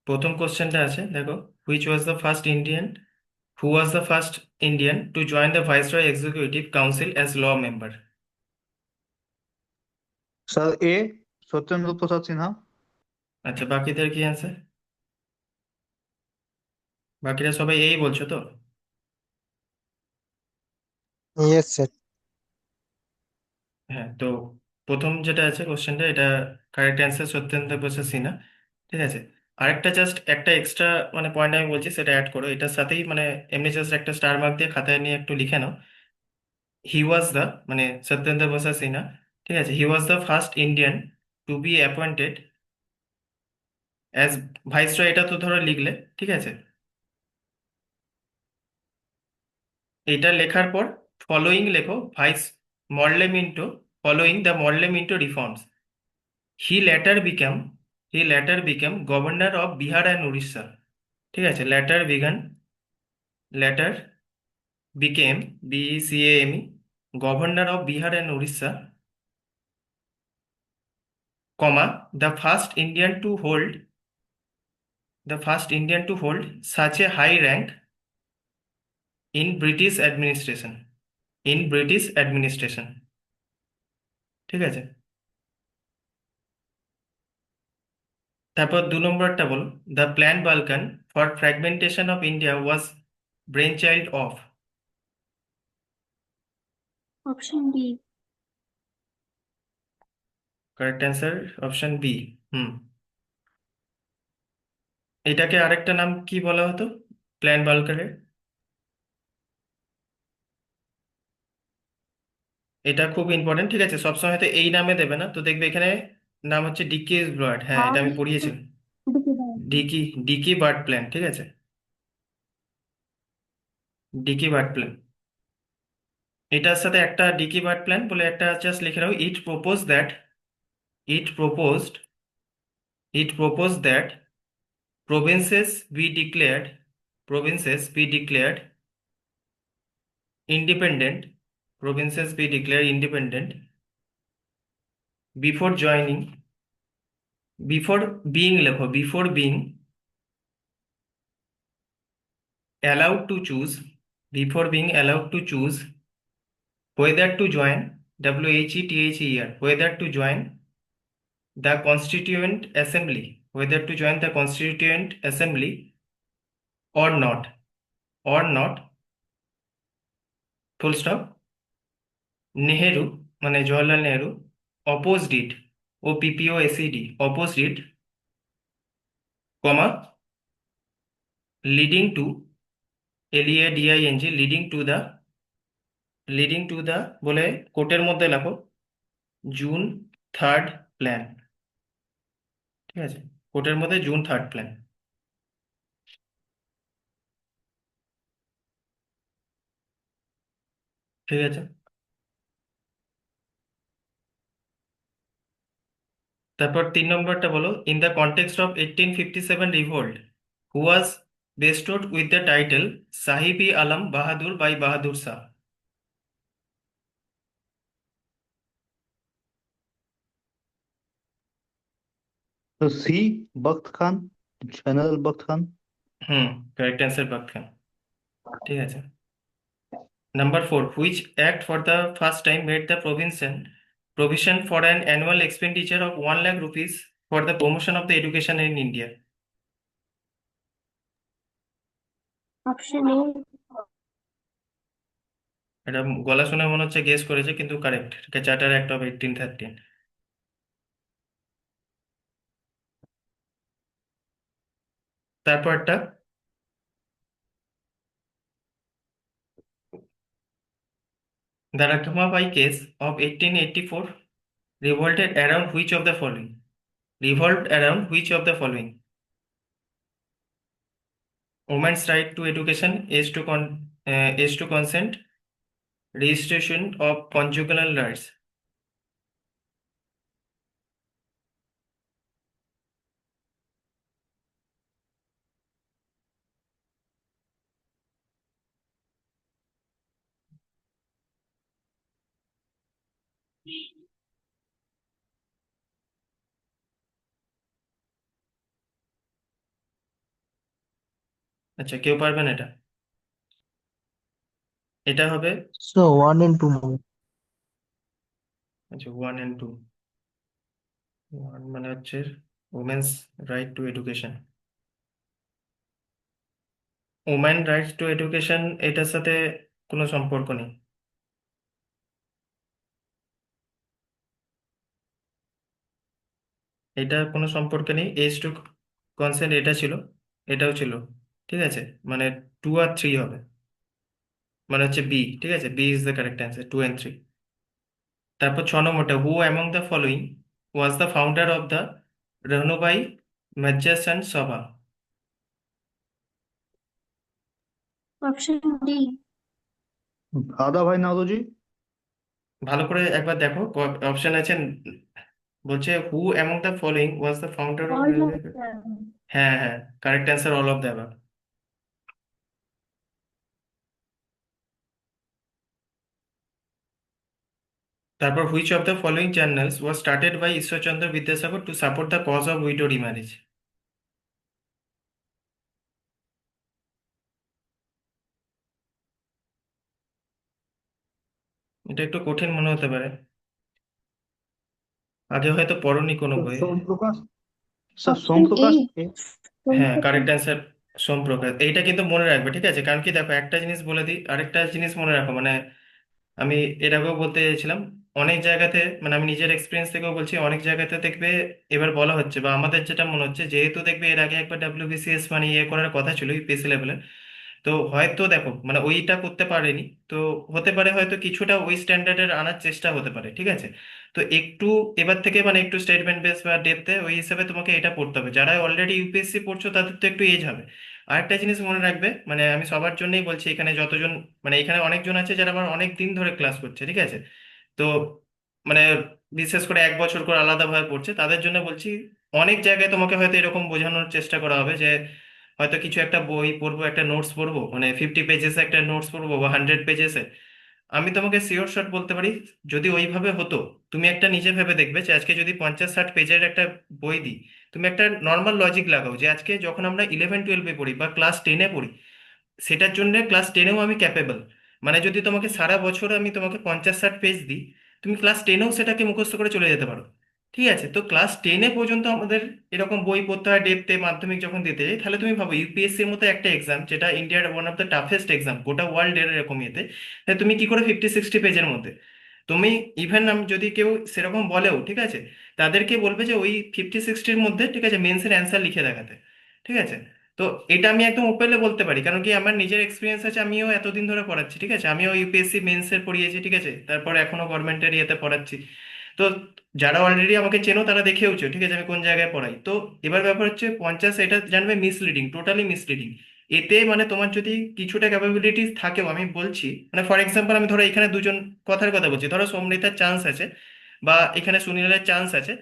প্রথম কোশ্চেনটা আছে, দেখো, which was the first Indian who was the first Indian to join the viceroy executive council as law member? Sir A Satyendra Prasad Sinha. আচ্ছা, বাকিদের কি অ্যান্সার? বাকিরা সবাই এই বলছো তো? Yes sir. হ্যাঁ, তো প্রথম যেটা আছে কোশ্চেনটা, এটা কারেক্ট অ্যান্সার সত্যেন্দ্র প্রসাদ সিনহা। ঠিক আছে। আরেকটা জাস্ট একটা এক্সট্রা মানে পয়েন্ট আমি বলছি, সেটা অ্যাড করো এটার সাথেই, মানে এমনি জাস্ট একটা স্টার মার্ক দিয়ে খাতায় নিয়ে একটু লিখে নাও। হি ওয়াজ দ্য, মানে সত্যেন্দ্র প্রসাদ সিনহা, ঠিক আছে, he was the first Indian to be appointed as viceroy. এটা তো ধরো লিখলে, ঠিক আছে। এটা লেখার পর ফলোইং লেখো, vice Morley Minto, following the Morley Minto reforms he later became he later became governor of Bihar and Orissa. ঠিক আছে, later became, B C A M E, governor of Bihar and Orissa, comma, the first Indian to hold such a high rank in British administration. ঠিক আছে। তারপর 2 নম্বরটা বলো, the plan Balkan for fragmentation of India was brain child of. Option B. Correct answer option B. Hmm. এটাকে আরেকটা নাম কি বলা হতো প্ল্যান বালকারের? এটা খুব ইম্পর্টেন্ট, ঠিক আছে, সবসময় হয়তো এই নামে দেবে না, তো দেখবে এখানে নাম হচ্ছে ডিকি ব্লাড। হ্যাঁ, এটা আমি পড়িয়েছিলাম। ডিকি ডিকি বার্ড প্ল্যান, ঠিক আছে, ডিকি বার্ড প্ল্যান। এটার সাথে একটা ডিকি বার্ড প্ল্যান বলে একটা জাস্ট লিখে রাখো, it proposed it propose that provinces be declared independent before joining before being allowed to choose whether to join whether to join the constituent assembly or not, full stop. Nehru, মানে Jawaharlal Nehru, opposed it, opposed it, comma, leading to, leading to the বলে কোটের মধ্যে লেখো, June 3rd plan. ঠিক আছে, কোটের মধ্যে June 3rd plan. ঠিক আছে। তারপর 3 নম্বরটা বলো, in the context of 1857 revolt who was bestowed with the title Sahib-i Alam Bahadur by Bahadur Shah? तो C Bakht Khan, general Bakht Khan. Hmm, correct answer Bakht Khan. ঠিক আছে। Number 4. Which act for the first time made the provision for an annual expenditure of 1 lakh rupees for the promotion of the education in India? Option A. এটা গলা শুনে মনে হচ্ছে guess করেছে, কিন্তু correct. Charter act of 1813। তারপরটা, the Rakhmabai case of 1884 revolved around which of the following? Women's right to education, age to consent, registration of conjugal rights. আচ্ছা, কেউ পারবেন এটা? এটা হবে, So 1 and 2 more. আচ্ছা, 1 and 2। ওয়ান মানে হচ্ছে women's right two education. Woman rights to education এটার সাথে কোনো সম্পর্ক নেই। এটা কোনো সম্পর্ক নেই। এজ টু কনসেন্ট এটা ছিল, এটাও ছিল। ঠিক আছে, মানে 2 আর 3 হবে, মানে হচ্ছে বি। ঠিক আছে, B is the correct answer, 2 and 3। তারপর 6 নম্বরটা, who among the following was the founder of the Rahnumai Mazdayasnan Sabha? Option D. दादा भाई नादोजी। ভালো করে একবার দেখো, অপশন আছে, বলছে হু among the following was the founder of. All of them. হ্যাঁ হ্যাঁ, correct answer all of the above. তারপর which of the following journals was started by Ishwarchandra Vidyasagar to support the cause of widow remarriage? এটা একটু কঠিন মনে হতে পারে, আগে হয়তো পড়োনি কোনো सर বই। Som Prakash. Sir Som Option Prakash A. थे। হ্যাঁ, কারেক্ট Somprakash. অ্যান্সার সোমপ্রকাশ। এইটা কিন্তু মনে রাখবে, ঠিক আছে? কারণ কি দেখো, একটা জিনিস বলে দিই, আরেকটা জিনিস মনে রাখো, মানে আমি এর আগেও বলতে চাইছিলাম, অনেক জায়গাতে, মানে আমি নিজের এক্সপিরিয়েন্স থেকেও বলছি, অনেক জায়গাতে দেখবে এবার বলা হচ্ছে, বা আমাদের যেটা মনে হচ্ছে, যেহেতু দেখবে এর আগে একবার ডাব্লিউবিসিএস মানে ইয়ে করার কথা ছিল ইউপিএসসি লেভেলে, তো হয়তো দেখো মানে ওইটা করতে পারেনি, তো হতে পারে হয়তো কিছুটা ওই স্ট্যান্ডার্ডের আনার চেষ্টা হতে পারে। ঠিক আছে, তো একটু এবার থেকে মানে একটু স্টেটমেন্ট বেস বা ডেপথে ওই হিসেবে তোমাকে এটা পড়তে হবে। যারা অলরেডি ইউপিএসসি পড়ছো তাদের তো একটু এজ হবে। আর একটা জিনিস মনে রাখবে, মানে আমি সবার জন্যই বলছি, এখানে যতজন, মানে এখানে অনেকজন আছে যারা আমার অনেক দিন ধরে ক্লাস করছে, ঠিক আছে? তো মানে বিশেষ করে 1 বছর করে আলাদাভাবে পড়ছে, তাদের জন্য বলছি, অনেক জায়গায় তোমাকে হয়তো এরকম বোঝানোর চেষ্টা করা হবে যে হয়তো কিছু একটা বই পড়বো, একটা নোটস পড়বো, মানে 50 পেজেস একটা নোটস পড়বো বা 100 পেজেসে। আমি তোমাকে শিওর শট বলতে পারি, যদি ওইভাবে হতো, তুমি একটা নিজে ভেবে দেখবে যে আজকে যদি 50-60 পেজের একটা বই দিই, তুমি একটা নর্মাল লজিক লাগাও যে আজকে যখন আমরা 11-12-এ পড়ি বা ক্লাস 10-এ পড়ি, সেটার জন্য ক্লাস 10-এও আমি ক্যাপেবল। মানে যদি তোমাকে সারা বছর আমি তোমাকে 50-60 পেজ দিই, তুমি ক্লাস 10-এও সেটাকে মুখস্থ করে চলে যেতে পারো। ঠিক আছে, তো ক্লাস 10-এ পর্যন্ত আমাদের এরকম বই পড়তে হয় ডেপথে, মাধ্যমিক যখন দিতে যাই, তাহলে তুমি ভাবো ইউপিএসসির মতো একটা এক্সাম, যেটা ইন্ডিয়ার one of the toughest exam গোটা ওয়ার্ল্ডের এরকম ইয়েতে, তাহলে তুমি কি করে 50-60 পেজের মধ্যে তুমি, ইভেন আমি যদি কেউ সেরকম বলেও, ঠিক আছে, তাদেরকে বলবে যে ওই 50-60-র মধ্যে, ঠিক আছে, মেন্সের অ্যান্সার লিখে দেখাতে। ঠিক আছে, তো এটা আমি একদম ওপেনলি বলতে পারি, কারণ কি আমার নিজের এক্সপিরিয়েন্স আছে, আমিও এতদিন ধরে পড়াচ্ছি। ঠিক আছে, আমিও ইউপিএসসি মেন্সের পড়িয়েছি, ঠিক আছে, তারপর এখনো গভর্নমেন্টের ইয়েতে পড়াচ্ছি। তো যারা অলরেডি আমাকে চেনো তারা দেখেওছো, ঠিক আছে, আমি কোন জায়গায় পড়াই। তো এবার ব্যাপার হচ্ছে 50, এটা জানবে মিসলিডিং, টোটালি মিসলিডিং। এতে মানে তোমার যদি কিছুটা ক্যাপাবিলিটিস থাকেও, আমি বলছি, মানে ফর এক্সাম্পল আমি ধরো এখানে দুজন কথার কথা বলছি, ধরো সমৃতার চান্স আছে বা এখানে সুনীলের চান্স আছে,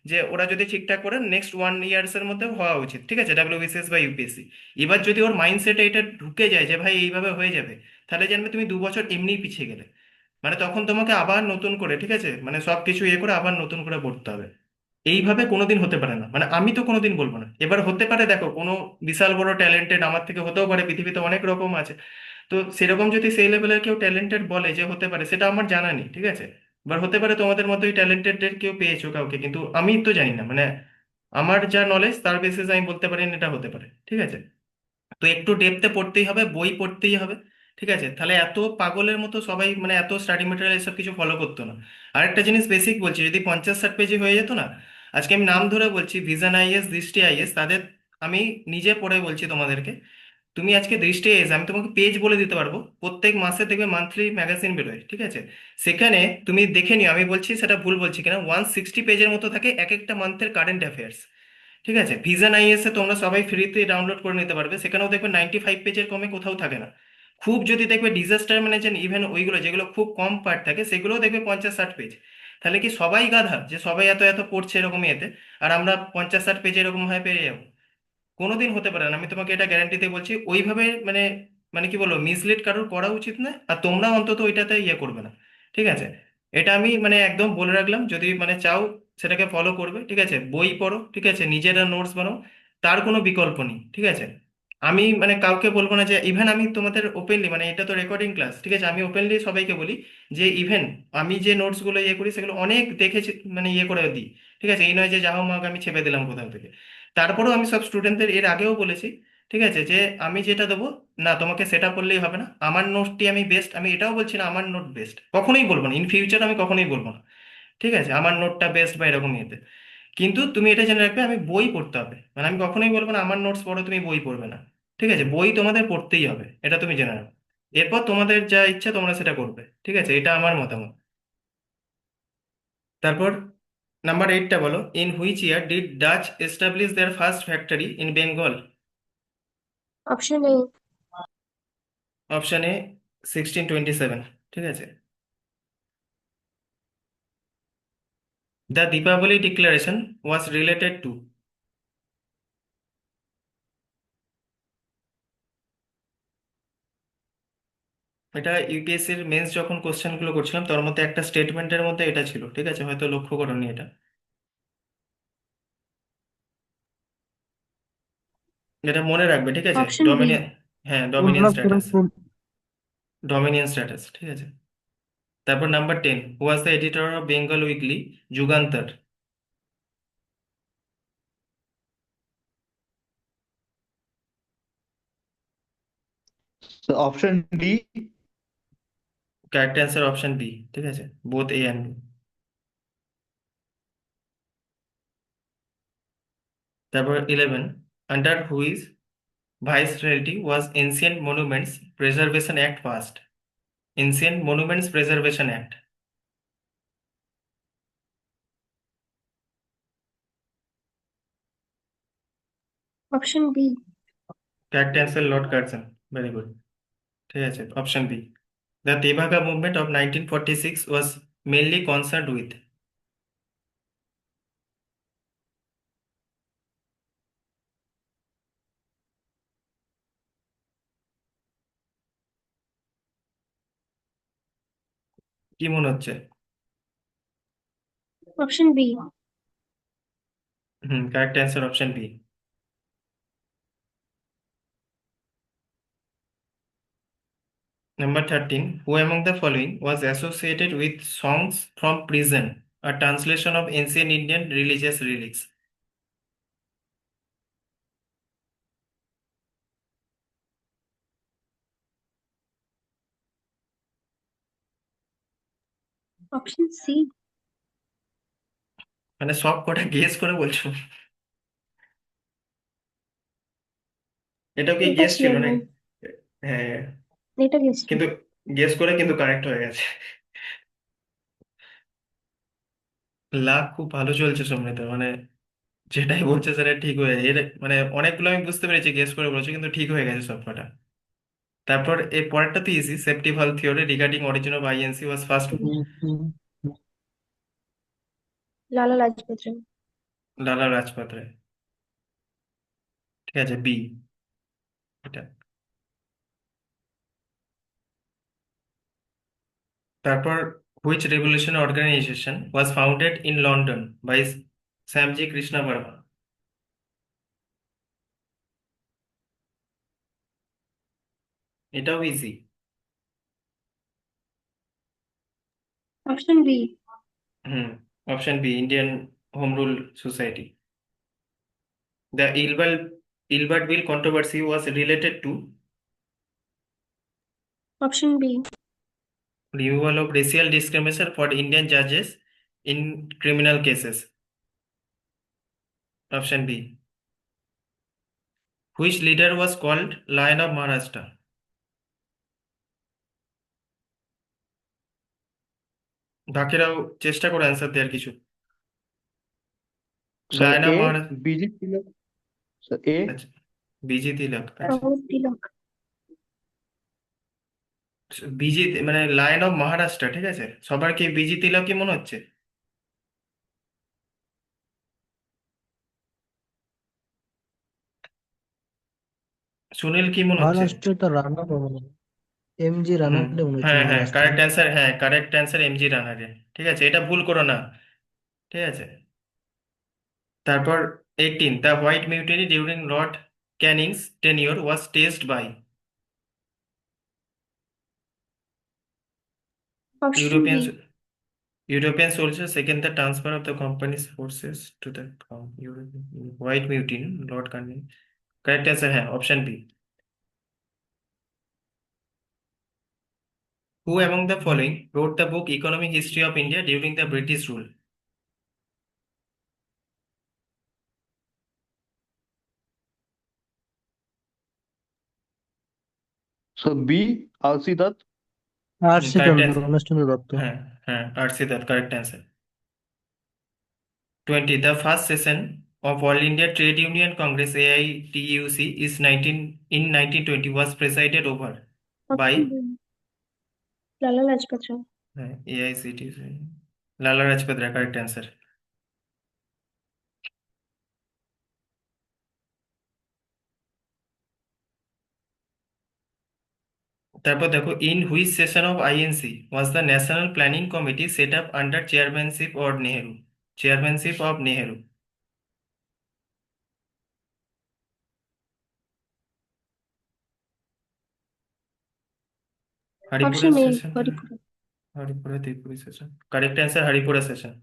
যে ওরা যদি ঠিকঠাক করে নেক্সট 1 ইয়ার্স এর মধ্যে হওয়া উচিত, ঠিক আছে, ডাব্লিউবিসিএস বা ইউপিএসসি। এবার যদি ওর মাইন্ডসেটে এটা ঢুকে যায় যে ভাই এইভাবে হয়ে যাবে, তাহলে জানবে তুমি 2 বছর এমনিই পিছিয়ে গেলে। মানে তখন তোমাকে আবার নতুন করে, ঠিক আছে, মানে সবকিছু ইয়ে করে আবার নতুন করে পড়তে হবে। এইভাবে কোনোদিন হতে পারে না, মানে আমি তো কোনোদিন বলবো না। এবার হতে পারে, দেখো কোনো বিশাল বড় ট্যালেন্টেড আমার থেকে হতেও পারে, পৃথিবীতে অনেক রকম আছে। তো সেরকম যদি সেই লেভেলের কেউ ট্যালেন্টেড বলে যে হতে পারে, সেটা আমার জানা নেই। ঠিক আছে, এবার হতে পারে তোমাদের মতোই ট্যালেন্টেড কেউ পেয়েছো কাউকে, কিন্তু আমি তো জানি না। মানে আমার যা নলেজ তার বেসিসে আমি বলতে পারি না এটা হতে পারে। ঠিক আছে, তো একটু ডেপথে পড়তেই হবে, বই পড়তেই হবে। ঠিক আছে, তাহলে এত পাগলের মতো সবাই মানে এত স্টাডি মেটেরিয়াল এসব কিছু ফলো করতো না। আরেকটা জিনিস বেসিক বলছি, যদি 50-60 পেজে হয়ে যেত না, আজকে আমি নাম ধরে বলছি, ভিশন আইএস, দৃষ্টি আইএস, তাদের আমি নিজে পড়ে বলছি তোমাদেরকে, তুমি আজকে দৃষ্টি আইএস, আমি তোমাকে পেজ বলে দিতে পারবো, প্রত্যেক মাসে দেখবে মান্থলি ম্যাগাজিন বেরোয়, ঠিক আছে, সেখানে তুমি দেখে নিও, আমি বলছি সেটা ভুল বলছি কিনা, 160 পেজের মতো থাকে এক একটা মান্থের কারেন্ট অ্যাফেয়ার্স। ঠিক আছে, ভিশন আইএস এ তোমরা সবাই ফ্রিতে ডাউনলোড করে নিতে পারবে, সেখানেও দেখবে 95 পেজের কমে কোথাও থাকে না। খুব যদি দেখবে ডিজাস্টার ম্যানেজমেন্ট, ইভেন ওইগুলো যেগুলো খুব কম পার্ট থাকে সেগুলোও দেখবে 50-60 পেজ। তাহলে কি সবাই গাধা যে সবাই এত এত পড়ছে এরকমই এতে, আর আমরা 50-60 পেজ এরকম ভাবে পেয়ে যাবো? কোনোদিন হতে পারে না, আমি তোমাকে এটা গ্যারান্টি দিয়ে বলছি। ওইভাবে মানে, মানে কি বলবো, মিসলিড কারোর করা উচিত না, আর তোমরা অন্তত ওইটাতে ইয়ে করবে না। ঠিক আছে, এটা আমি মানে একদম বলে রাখলাম, যদি মানে চাও সেটাকে ফলো করবে। ঠিক আছে, বই পড়ো, ঠিক আছে, নিজেরা নোটস বানাও, তার কোনো বিকল্প নেই। ঠিক আছে, আমি মানে কাউকে বলবো না যে ইভেন আমি তোমাদের ওপেনলি, মানে এটা তো রেকর্ডিং ক্লাস, ঠিক আছে, আমি ওপেনলি সবাইকে বলি যে ইভেন আমি যে নোটস গুলো ইয়ে করি সেগুলো অনেক দেখেছি, মানে ইয়ে করে দিই, ঠিক আছে, এই নয় যে যা হোক মাগ আমি ছেপে দিলাম কোথাও থেকে। তারপরেও আমি সব স্টুডেন্টদের এর আগেও বলেছি, ঠিক আছে, যে আমি যেটা দেবো, না তোমাকে সেটা করলেই হবে না, আমার নোটটি আমি বেস্ট, আমি এটাও বলছি না আমার নোট বেস্ট, কখনোই বলবো না, ইন ফিউচার আমি কখনোই বলবো না, ঠিক আছে, আমার নোটটা বেস্ট বা এরকম ইয়েতে। কিন্তু তুমি এটা জেনে রাখবে আমি বই পড়তে হবে, মানে আমি কখনোই বলবো না আমার নোটস পড়ো তুমি বই পড়বে না, ঠিক আছে, বই তোমাদের পড়তেই হবে, এটা তুমি জেনে রাখো। এরপর তোমাদের যা ইচ্ছা তোমরা সেটা করবে, ঠিক আছে, এটা আমার মতামত। তারপর নাম্বার 8টা বলো, in which year did Dutch establish their first factory in Bengal? Option A. Option A 1627, ঠিক আছে। The Deepavali declaration was related to? এটা ইউপিএসসির মেন্স যখন কোশ্চেনগুলো করছিলাম তার মধ্যে একটা স্টেটমেন্টের মধ্যে এটা ছিল, ঠিক আছে, হয়তো লক্ষ্য করোনি এটা। এটা মনে রাখবে, ঠিক আছে, Option B. ডমিনিয়ন, হ্যাঁ Full dominion marks status, full dominion status, ঠিক আছে। তারপর number 10, who was the editor of Bengal weekly Jugantar? So option D. Correct answer option B, ঠিক আছে, বোথ এ অ্যান্ড বি। তারপর 11, under whose viceroyalty was ancient monuments preservation act passed? Ancient monuments preservation act. Option B. Correct answer Lord Curzon, very good, ঠিক আছে, option B. The Tebhaga movement of 1946 was mainly concerned with? কি মনে হচ্ছে? Option B. Correct answer option B. Number 13, who among the following was associated with songs from prison, a translation of ancient Indian religious lyrics? Option C. মানে সব কটা guess করে বলছো? এটাও কি এটা গেস ছিল শিওর না? নই, হ্যাঁ, এটা গেছি। কিন্তু গেস করে কিন্তু কারেক্ট হয়ে গেছে। লাক খুব ভালো চলছে সমিত, মানে যেটাই বলছে সেটা ঠিক হয়ে এর, মানে অনেকগুলো আমি বুঝতে পেরেছি গেস করে বলছি, কিন্তু ঠিক হয়ে গেছে সব কটা। তারপর এই পরেরটা তো easy, safety valve theory regarding origin of INC was first? Lala Lajpat Rai. লালা রাজপথ রায়, ঠিক আছে, বি এটা। তারপর which revolution organization was founded in London by Shyamji Krishna Varma? এটাও easy. Option B. Hmm, option B, Indian home rule society. The Ilbert bill controversy was related to? Option B. Removal of racial discrimination for Indian জাজেস in criminal cases? Option B. Which leader was called lion of Maharashtra? বাকিরাও চেষ্টা করে answer দেওয়ার কিছু। Sir lion of A. Maharashtra, BG Tilak. Sir A. আচ্ছা, busy তিলক, আচ্ছা। রাহুল তিলক। Busy মানে lion of Maharashtra, ঠিক আছে, সবার কি বিজি তিলকই মনে হচ্ছে? সুনীল কি মনে হচ্ছে? মহারাষ্ট্রটা রানা মনে হয় এমজি হুম, রানারে মনে হচ্ছে হ্যাঁ হ্যাঁ মহারাষ্ট্রে। কারেক্ট অ্যান্সার, হ্যাঁ কারেক্ট অ্যান্সার এমজি রানারে, ঠিক আছে, এটা ভুল করো না, ঠিক আছে। তারপর 18, the white mutiny during Lord Canning's tenure was staged by Option European B. European soldiers against the transfer of the company's forces to the European White Mutiny, Lord Canning. Correct answer है option B. Who among the following wrote the book Economic History of India during the British rule? So B, R.C. Dutt. R C. Correct answer. Rameshchandra Dutta. হ্যাঁ হ্যাঁ R.C. Dutt, correct answer. 20. The first session of All India Trade Union Congress AITUC is 1920 was presided over by Option B. Lala Lajpat Rai. AICTC. Lala Rajpat Rai, correct answer. তারপর দেখো, in which session of INC was the National Planning Committee set up under chairmanship of Nehru? Chairmanship of Nehru. Haripura Option A. session. Haripura. Haripura Tripuri session. Correct answer, Haripura session.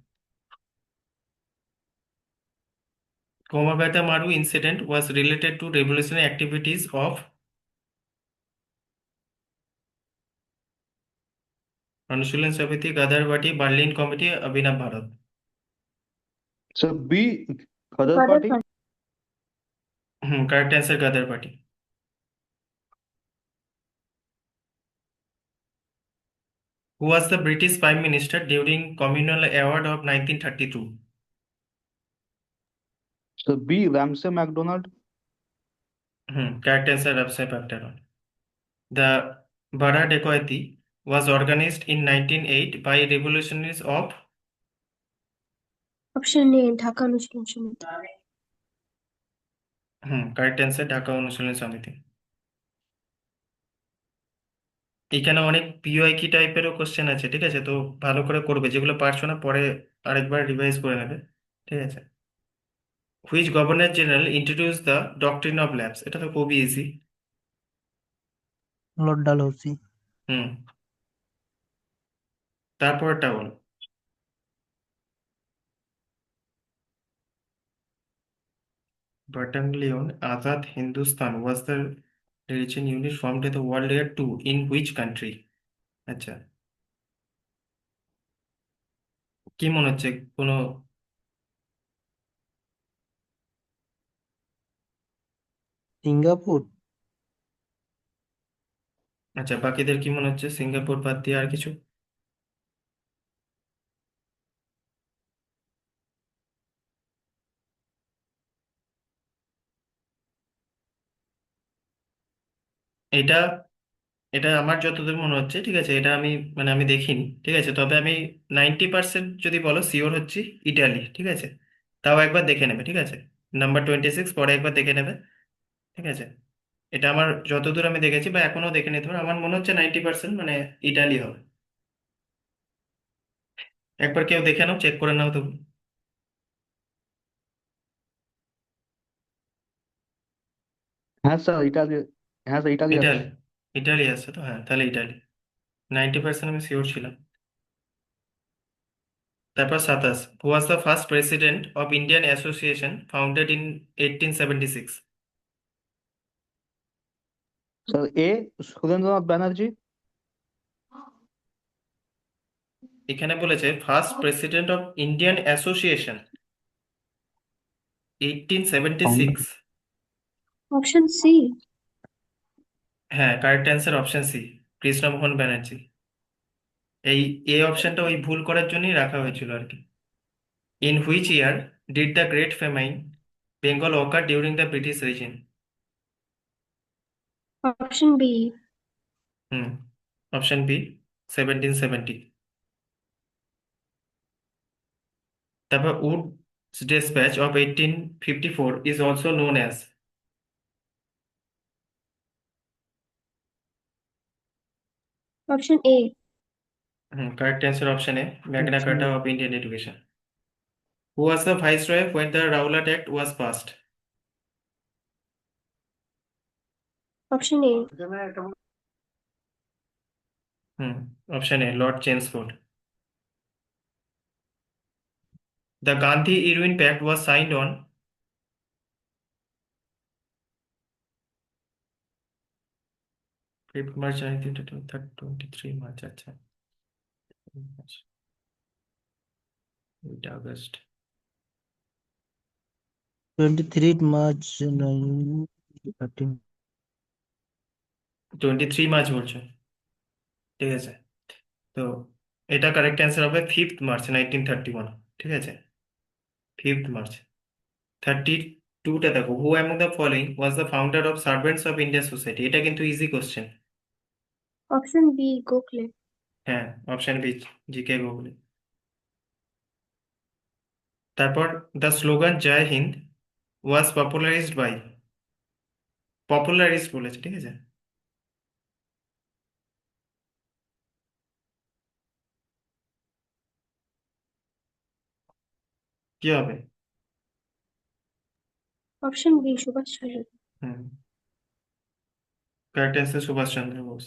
Komagata Maru incident was related to revolutionary activities of অনুশীলন সমিতি, গাদার party, Berlin committee, অভিনব Bharat. So B, Ghadar Ghadar Party. Party. Correct answer গাদার party. Who was the British Prime Minister during Communal Award of 1932? So B, Ramsay MacDonald. Correct answer, Ramsay MacDonald. The Bara Dacoity was organized in 1908 by revolutionaries of Option A. Dhaka Anushlan Samiti. Correct answer Dhaka অনুশীলন সমিতি। এখানে অনেক পিওয়াইকি টাইপেরও question আছে, ঠিক আছে, তো ভালো করে করবে, যেগুলো পারছো না পরে আরেকবার রিভাইজ করে নেবে, ঠিক আছে। Which governor general introduce the doctrine of labs? এটা তো খুবই ইজি। লর্ড ডালহৌসি। হুম তারপরটা বল। Battalion Azad Hindustan was the religion unit formed in the World War II in which country? আচ্ছা, কি মনে হচ্ছে কোনো? সিঙ্গাপুর। আচ্ছা, বাকিদের কি মনে হচ্ছে? সিঙ্গাপুর বাদ দিয়ে আর কিছু? এটা এটা আমার যতদূর মনে হচ্ছে, ঠিক আছে, এটা আমি মানে আমি দেখিনি, ঠিক আছে, তবে আমি 90% যদি বলো শিওর হচ্ছি ইটালি, ঠিক আছে, তাও একবার দেখে নেবে, ঠিক আছে, নাম্বার 26 পরে একবার দেখে নেবে, ঠিক আছে। এটা আমার যতদূর আমি দেখেছি বা এখনো দেখে নিতে পারো, আমার মনে হচ্ছে 90% মানে ইটালি হবে। একবার কেউ দেখে নাও, চেক করে নাও তো। হ্যাঁ স্যার ইটালি, হ্যাঁ স্যার ইটালি ইটালি, আছে। ইটালি আছে তো, হ্যাঁ তাহলে ইটালি 90% আমি শিওর ছিলাম। তারপর 27, who was the first president of Indian association founded in 1876? Sir A, Surendranath Banerjee. এখানে বলেছে first president of Indian association 1876। Option C. হ্যাঁ correct answer option C, Krishnamohan Banerjee. এই এ অপশনটা ওই ভুল করার জন্যই রাখা হয়েছিল আর কি। In which year did the great famine Bengal occur during the British regime? Option B. Hmm option B, 1770। তারপর Woods dispatch of 1854 is also known as? Option A. Correct answer option A, Magna Option Carta A. Of Indian education. Who was the viceroy when the Rowlatt Act was passed? Option A. Option A, Lord Chelmsford. The Gandhi-Irwin Pact was signed on 5th March 1923 March, আচ্ছা 8 August 23 March 1913. 23 March বলছো, ঠিক আছে। তো এটা correct answer হবে 5th March 1931, ঠিক আছে, 5th March. 32টা দেখো, who among the following was the founder of servants of India society, এটা কিন্তু easy question. Option B. Gokhale. হ্যাঁ, অপশন বি, জিকে গুগলে। তারপর the slogan Jai Hind was popularised by, popularised বলেছে, ঠিক আছে। কি হবে? Option B. Subhash Chandra. হুম, correct answer Subhash Chandra Bose.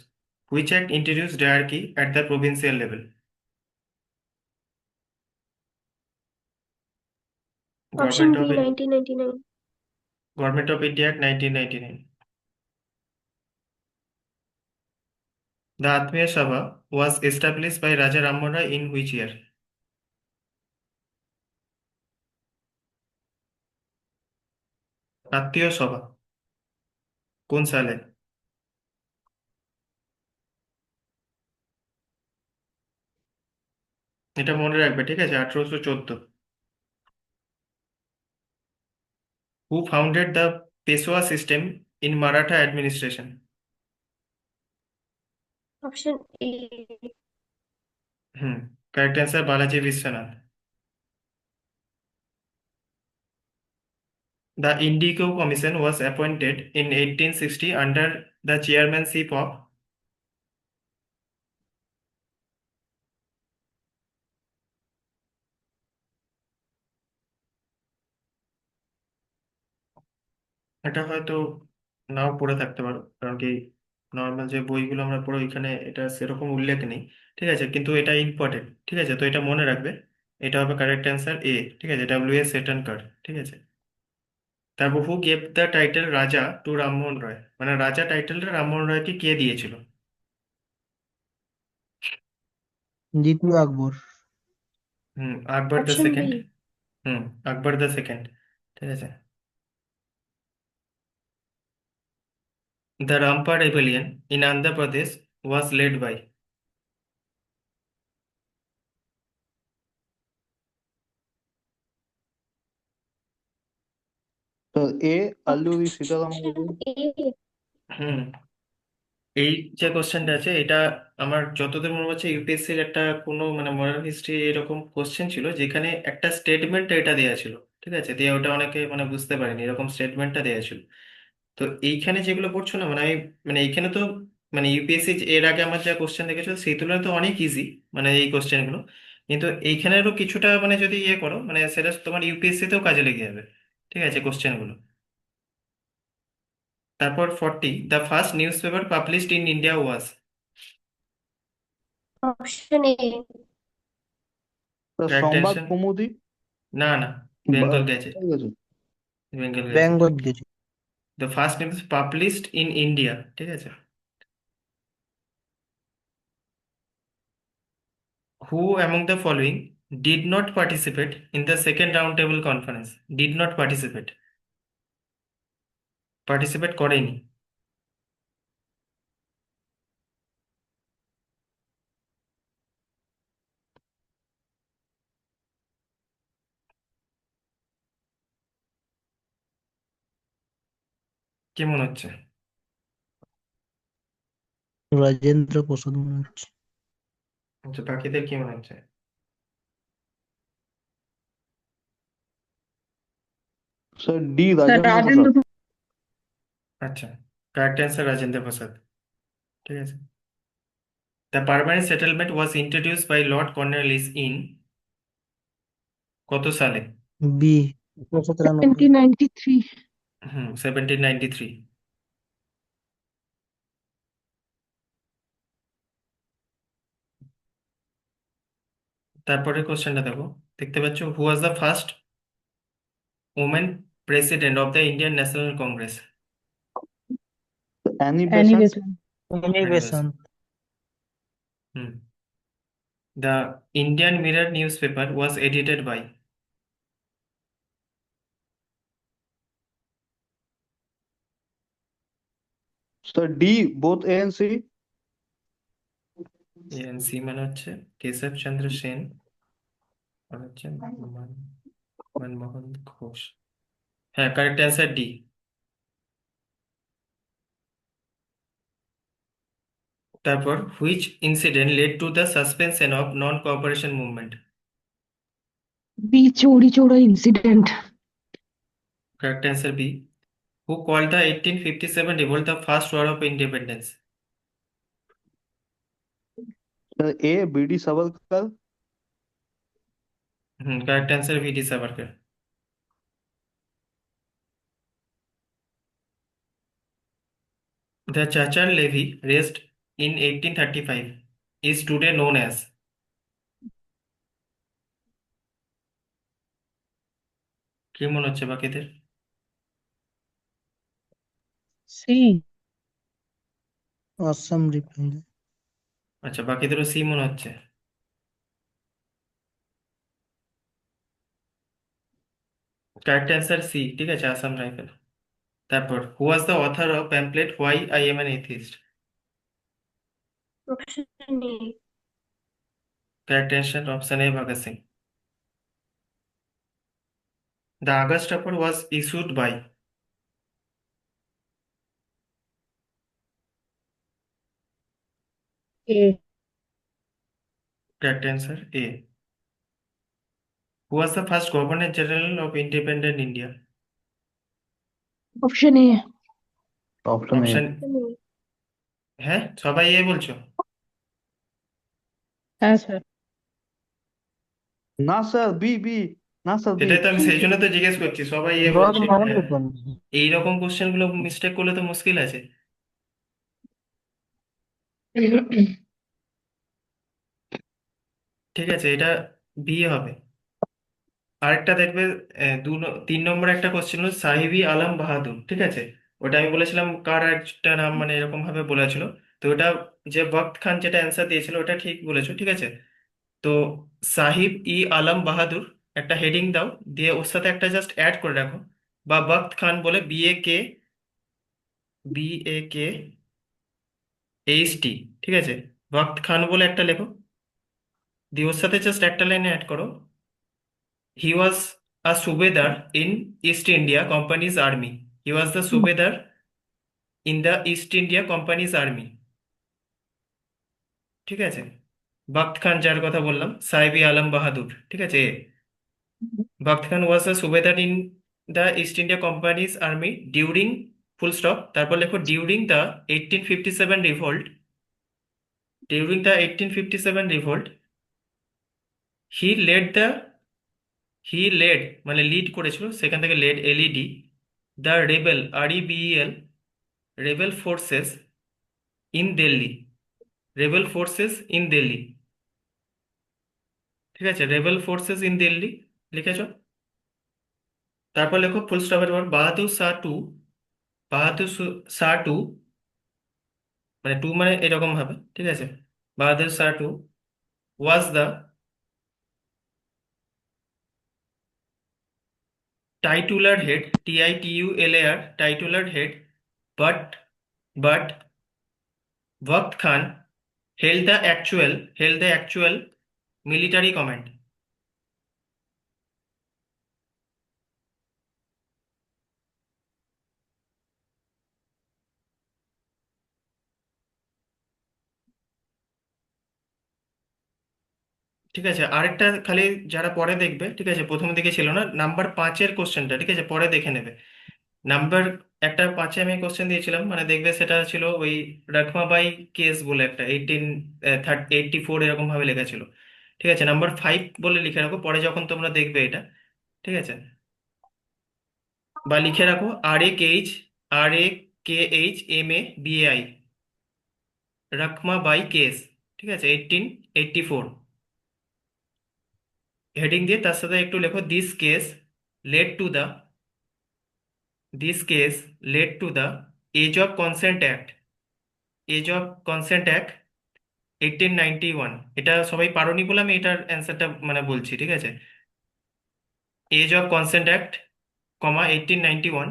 Which act introduce dyarchy at the provincial level? Option government of B. 1999. Government of India act 1999। The আত্মীয় সভা ওয়াজ establish by রাজা Rammohan Roy in which ইয়ার? আত্মীয় সভা কোন সালে? এটা মনে রাখবে, ঠিক আছে, 1814। Who founded the Peshwa system in Maratha administration? Option A. Hmm, correct answer Balaji Biswanath. The Indigo Commission was appointed in 1860 under the chairmanship of, এটা হয়তো নাও পড়ে থাকতে পারো, কারণ কি নর্মাল যে বইগুলো আমরা পড়ো এখানে এটা সেরকম উল্লেখ নেই, ঠিক আছে, কিন্তু এটা ইম্পর্টেন্ট, ঠিক আছে, তো এটা মনে রাখবে। এটা হবে কারেক্ট অ্যান্সার এ, ঠিক আছে, W.S. সেটনকার, ঠিক আছে। তারপর who gave the title Raja to Rammohan Roy, মানে রাজা টাইটেলটা রামমোহন রায়কে কে দিয়েছিল? দ্বিতীয় Akbar. Akbar the Option second. B. Akbar the second, ঠিক আছে। The Rampa rebellion in Andhra Pradesh was led by, তো এ আল্লুরি সীতারামরাজু। Option A. হুম এই যে কোশ্চেনটা আছে এটা আমার যতদূর মনে হচ্ছে ইউপিএসসির একটা কোনো মানে মডার্ন হিস্ট্রি এরকম কোশ্চেন ছিল যেখানে একটা স্টেটমেন্ট এটা দেওয়া ছিল, ঠিক আছে, দিয়ে ওটা অনেকে মানে বুঝতে পারেনি, এরকম স্টেটমেন্টটা দেওয়া ছিল। তো এইখানে যেগুলো পড়ছো না, মানে আমি মানে এইখানে তো মানে ইউপিএসসি এর আগে আমার যা কোশ্চেন দেখেছো সেই তুলনায় তো অনেক ইজি মানে এই কোশ্চেনগুলো, কিন্তু এইখানেরও কিছুটা মানে যদি ইয়ে করো মানে সেটা তোমার ইউপিএসসি তেও কাজে লেগে যাবে, ঠিক আছে, কোশ্চেনগুলো। তারপর 40, the first news paper published in India was, Option A. তো কারেক্ট সংবাদ অ্যান্সার, কৌমুদি। না না, Bengal gazette, Bengal gazette. Bengal gazette. The first news published in India, ঠিক আছে। Who among the following did not participate in the second roundtable conference? Did not participate. Participate করেনি। কি মনে হচ্ছে? রাজেন্দ্র প্রসাদ মনে হচ্ছে। আচ্ছা, বাকিদের কি মনে হচ্ছে? Sir D Rajendra Prasad. আচ্ছা, কারেক্ট অ্যান্সার রাজেন্দ্র প্রসাদ, ঠিক আছে। The permanent settlement was introduced by Lord Cornwallis in কত সালে? বি 1793। 1993. 1793। তারপরে কোশ্চেনটা দেখো, দেখতে পাচ্ছ, who was the first women president of the Indian national Congress? Annie Annie Besant. Besant. Annie Annie Besant. Besant. Hmm. The Indian mirror newspaper was edited by? So D, both A and C. A N C মানে হচ্ছে কেশব চন্দ্র সেন আর হচ্ছে মনমোহন ঘোষ। হ্যাঁ, correct answer D. তারপর, which incident led to the suspension of non cooperation movement? B. Chori Chora incident. Correct answer B. Who called the 1857 revolt the first war of independence? A, B.D. Savarkar. হুম, correct answer VD Savarkar. The Chachar levy raised in 1835 is today known as? কি মনে হচ্ছে বাকিদের? C. Assam Refinery. আচ্ছা, বাকিদেরও C মনে হচ্ছে। Correct answer C, ঠিক আছে, আসাম রাইফেল। তারপর, who was the author of pamphlet why I am an atheist? Option A. Correct answer option A, Bhagat Singh. The August report was issued by? A. Correct answer A. Who was the first Governor General of independent India? Option A. Option A. Option, Option A. হ্যাঁ সবাই এ বলছো? হ্যাঁ sir. না sir, B B. না sir, B. সেটাই তো আমি সেই জন্য তো জিজ্ঞেস করছি, সবাই এ Lord বলছে। হ্যাঁ, Mountbatten. এইরকম কোশ্চেন গুলো মিস্টেক করলে তো মুশকিল আছে। ঠিক আছে, এটা বি হবে। আরেকটা দেখবে, 3 নম্বর একটা কোশ্চেন হলো সাহিবি আলম বাহাদুর, ঠিক আছে? ওটা আমি বলেছিলাম কার একটা নাম, মানে এরকম ভাবে বলেছিল। তো ওটা যে বখত খান যেটা অ্যান্সার দিয়েছিল ওটা ঠিক বলেছো, ঠিক আছে। তো সাহিব ই আলম বাহাদুর একটা হেডিং দাও, দিয়ে ওর সাথে একটা জাস্ট অ্যাড করে রাখো, বা বখত খান বলে BAKHT, ঠিক আছে, বখত খান বলে একটা লেখো, দিয়ে ওর সাথে জাস্ট একটা লাইনে অ্যাড করো, he was a subedar in East India companies army. He was the subedar in the East India companies army, ঠিক আছে। বখত খান যার কথা বললাম, সাহেবি আলম বাহাদুর, ঠিক আছে। Bakht Khan was a subedar in the East India companies army during, full stop, তারপর লেখো during the 1857 revolt. During the 1857 revolt he led the, he led মানে লিড করেছিল, সেখান থেকে led LED, the rebel REBEL, rebel forces in Delhi, rebel forces in Delhi, ঠিক আছে, rebel forces in Delhi লিখেছো। তারপর লেখো ফুল স্টপের পর বাহাদুর শাহ টু, শাহ টু, মানে টু মানে এরকম ভাবে, ঠিক আছে, Bahadur Shah two was the titular head, TITULAR, titular head, but but Bakht Khan held the actual military command? ঠিক আছে, আরেকটা খালি যারা পরে দেখবে, ঠিক আছে, প্রথম দিকে ছিল না, নাম্বার 5-এর কোশ্চেনটা, ঠিক আছে, পরে দেখে নেবে। নাম্বার একটা 5-এ আমি কোশ্চেন দিয়েছিলাম, মানে দেখবে সেটা ছিল ওই রাখমাবাই কেস বলে একটা 84 এরকম ভাবে লেখা ছিল, ঠিক আছে। নাম্বার 5 বলে লিখে রাখো, পরে যখন তোমরা দেখবে এটা, ঠিক আছে, বা লিখে রাখো RAKHMABAI, রাখমাবাই কেস, ঠিক আছে, 1884। হেডিং দিয়ে তার সাথে একটু লেখো this case led to the age of consent act, age of consent act 1891। এটা সবাই পারোনি বলে আমি এটার অ্যান্সারটা মানে বলছি, ঠিক আছে? Age of consent act, comma 1891,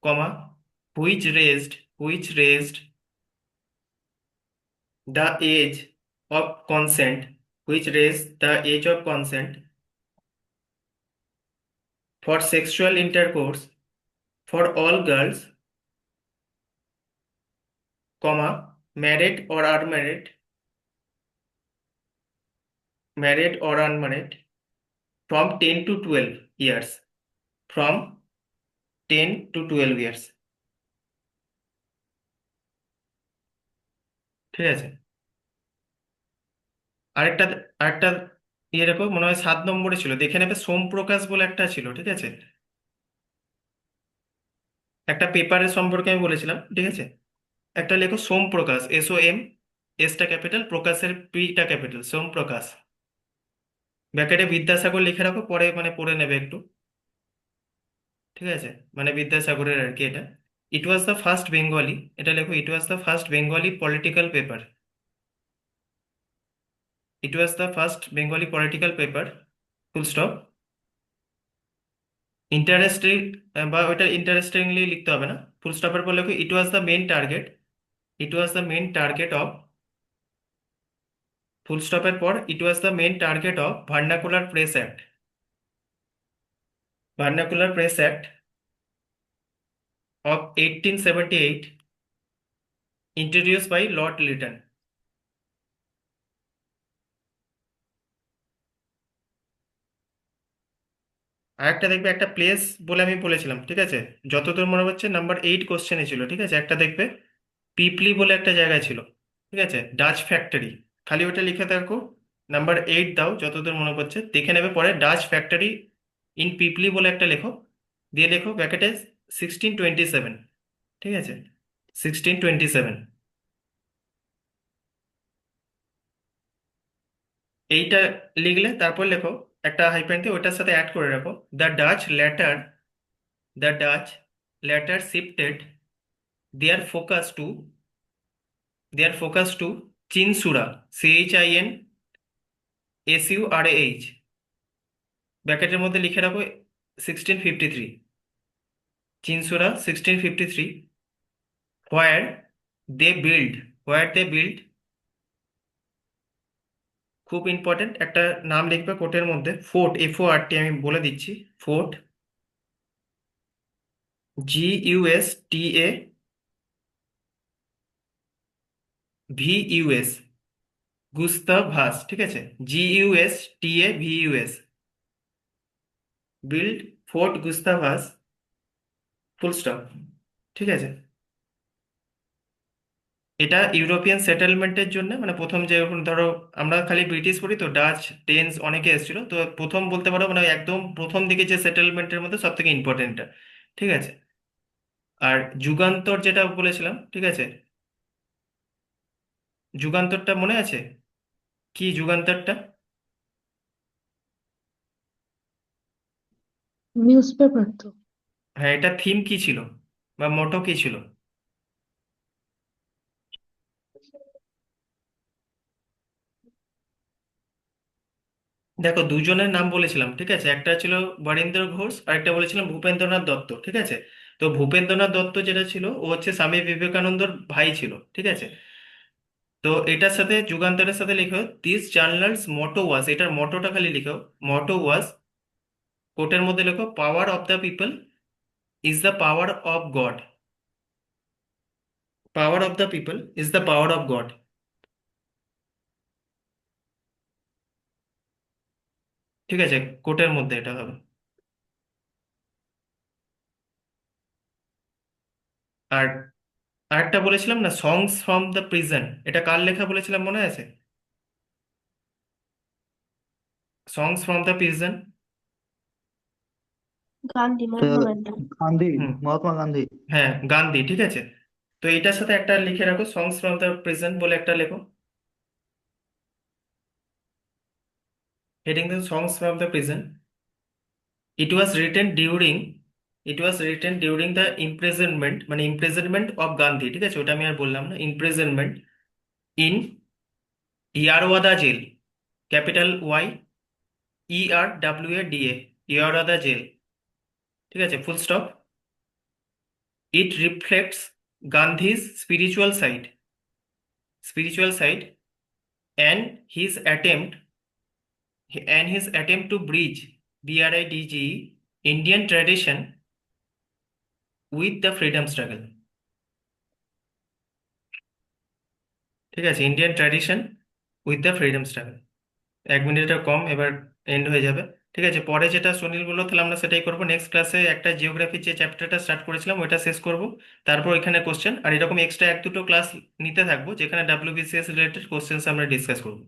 comma which raised the age of consent, which raised the age of consent for sexual intercourse for all girls, comma married or unmarried, married or unmarried, from 10 to 12 years, from 10 to 12 years। ঠিক আছে? আরেকটা আরেকটা ইয়ে দেখো, মনে হয় 7 নম্বরে ছিল, দেখে নেবে। সোমপ্রকাশ বলে একটা ছিল, ঠিক আছে? একটা পেপারের সম্পর্কে আমি বলেছিলাম, ঠিক আছে? একটা লেখো সোমপ্রকাশ, SOM, এসটা ক্যাপিটাল, প্রকাশের পিটা ক্যাপিটাল, সোমপ্রকাশ। ব্যাকেটে বিদ্যাসাগর লিখে রাখো, পরে মানে পড়ে নেবে একটু, ঠিক আছে? মানে বিদ্যাসাগরের আর কি এটা। It was the first Bengali, এটা লেখো, it was the first Bengali political paper, it was the first Bengali political paper, full stop. Interesting, বা ওইটা ইন্টারেস্টিংলি লিখতে হবে না, ফুল স্টপের পর লেখো it was the main target, it was the main target of, full স্টপের পর it was the main target of vernacular press act, vernacular press act of 1878, introduced by Lord Lytton। আর একটা দেখবে, একটা প্লেস বলে আমি বলেছিলাম, ঠিক আছে? যতদূর মনে হচ্ছে নাম্বার 8 কোশ্চেনে ছিল, ঠিক আছে? একটা দেখবে পিপলি বলে একটা জায়গায় ছিল, ঠিক আছে? ডাচ ফ্যাক্টরি, খালি ওটা লিখে থাকো, নাম্বার 8 দাও, যতদূর মনে পড়ছে দেখে নেবে। পরে ডাচ ফ্যাক্টরি ইন পিপলি বলে একটা লেখো, দিয়ে লেখো ব্র্যাকেটে 1627, ঠিক আছে? 1627, এইটা লিখলে তারপর লেখো একটা হাইফেন দিয়ে ওইটার সাথে অ্যাড করে রাখো, the Dutch later, the Dutch later shifted their focus to their focus to Chinsura, CHINSURAH, ব্র্যাকেটের মধ্যে লিখে রাখো 1653, Chinsurah 1653, where they build, where they build, খুব ইম্পর্টেন্ট একটা নাম লিখবে কোটের মধ্যে, ফোর্ট, FORT, আমি বলে দিচ্ছি, ফোর্ট, GUSTAVUS, গুস্তাভাস, ঠিক আছে? GUSTAVUS, build fort Gustavus, full stop, ঠিক আছে? এটা ইউরোপিয়ান সেটেলমেন্টের জন্য, মানে প্রথম যে ধরো আমরা খালি ব্রিটিশ পড়ি তো, ডাচ, ডেনস অনেকে এসেছিল, তো প্রথম বলতে পারো মানে একদম প্রথম দিকে যে সেটেলমেন্টের মধ্যে সব থেকে ইম্পর্টেন্ট, ঠিক আছে? আর যুগান্তর যেটা বলেছিলাম, ঠিক আছে? যুগান্তরটা মনে আছে কি যুগান্তরটা? নিউজপেপার তো। হ্যাঁ, এটা থিম কি ছিল বা মোটো কি ছিল? দেখো, দুজনের নাম বলেছিলাম, ঠিক আছে? একটা ছিল বরেন্দ্র ঘোষ আর একটা বলেছিলাম ভূপেন্দ্রনাথ দত্ত, ঠিক আছে? তো ভূপেন্দ্রনাথ দত্ত যেটা ছিল, ও হচ্ছে স্বামী বিবেকানন্দর ভাই ছিল, ঠিক আছে? তো এটার সাথে যুগান্তরের সাথে লিখো দিস জার্নালস মোটো ওয়াজ, এটার মোটোটা খালি লিখো, মোটো ওয়াজ, কোটের মধ্যে লেখো power of the people is the power of god, power of the people is the power of god, ঠিক আছে? কোটের মধ্যে এটা হবে। আর আরেকটা বলেছিলাম না, সংস ফ্রম দ্য প্রিজন, এটা কার লেখা বলেছিলাম মনে আছে? Songs from the prison, Gandhi, Mahatma Gandhi. Gandhi, হুম, মহাত্মা গান্ধী। হ্যাঁ গান্ধী, ঠিক আছে? তো এটার সাথে একটা লিখে রাখো, সংস ফ্রম দ্য প্রিজন বলে একটা লেখো। heading the songs from the prison. It was written during the imprisonment, মানে imprisonment of গান্ধী, ঠিক আছে, ওটা আমি আর বললাম না, imprisonment in Yerwada jail, capital Y ERWADA, Yerwada jail, ঠিক আছে, full stop. It reflects Gandhi's spiritual side and his attempt to bridge, BRIDGE, Indian tradition with the freedom struggle, ঠিক আছে, Indian tradition with the freedom struggle. 1 মিনিটের কম, এবার and হয়ে যাবে, ঠিক আছে। পরে যেটা সুনীল বললো তাহলে আমরা সেটাই করবো। নেক্সট ক্লাসে একটা জিওগ্রাফি যে চ্যাপ্টারটা স্টার্ট করেছিলাম ওইটা শেষ করব, তারপর এখানে কোশ্চেন, আর এরকম এক্সট্রা 1-2টো ক্লাস নিতে থাকবো যেখানে WBCS রিলেটেড কোশ্চেন্স আমরা ডিসকাস করবো।